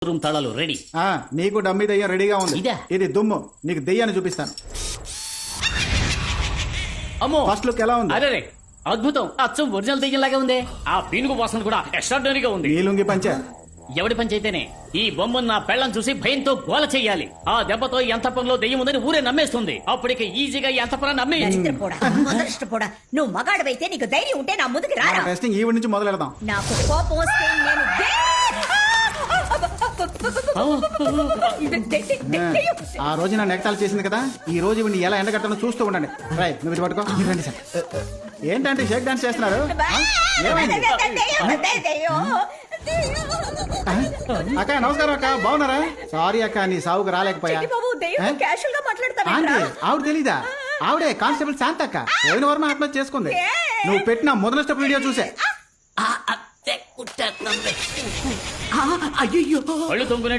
Room తాళాలు ready. నీకు dummy దెయ్యం రెడీగా ఉంది. ఇదా? ఇది దుమ్ము, నీకు దెయ్యాన్ని చూపిస్తాను. అమ్మో ఫస్ట్ లుక్ ఎలా ఉంది? అరే అద్భుతం, అచ్చం ఒరిజినల్ దెయ్యం లాగా ఉంది. ఆ పీనుగు వాసన కూడా ఎక్స్ట్రాడినరీగా ఉంది. ఈ లుంగి పంచే ఎవడి పని చేతేనే ఈ బొమ్మను నా పెళ్ళం చూసి భయంతో గోల చెయ్యాలి. ఆ దెబ్బతో ఈ అంతపురంలో దెయ్యం ఉందని ఊరే నమ్మేస్తుంది. అప్పటికి ఈజీగా ఈ అంతపురాన్ని నమ్మే. మొదలష్టపోడా, నువ్వు మగాడవైతే నీకు ధైర్యం ఉంటే నా ముందుకు రారా. టెస్టింగ్ ఈవిడ నుంచి మొదలు పెడదాం. నాకు కోపం వస్తే నేను ఆ రోజు నా నెగతాలు చేసింది కదా, ఈ రోజు ఇవన్నీ ఎలా ఎండగట్టానో చూస్తూ ఉండండి. రై, నువ్వు ఇది పట్టుకో. మీరు రండి సార్. ఏంటంటే షేక్ డాన్స్ చేస్తున్నారు? అక్క నమస్కారం అక్క, బాగున్నారా? సారీ అక్క, నీ సావుకు రాలేకపోయా. ఆవిడ తెలీదా? ఆవిడే కానిస్టేబుల్ శాంత అక్క. పోయిన వారం ఆత్మహత్య చేసుకుంది. నువ్వు పెట్టిన మొదల స్టెప్ వీడియో చూసే. అయ్యో,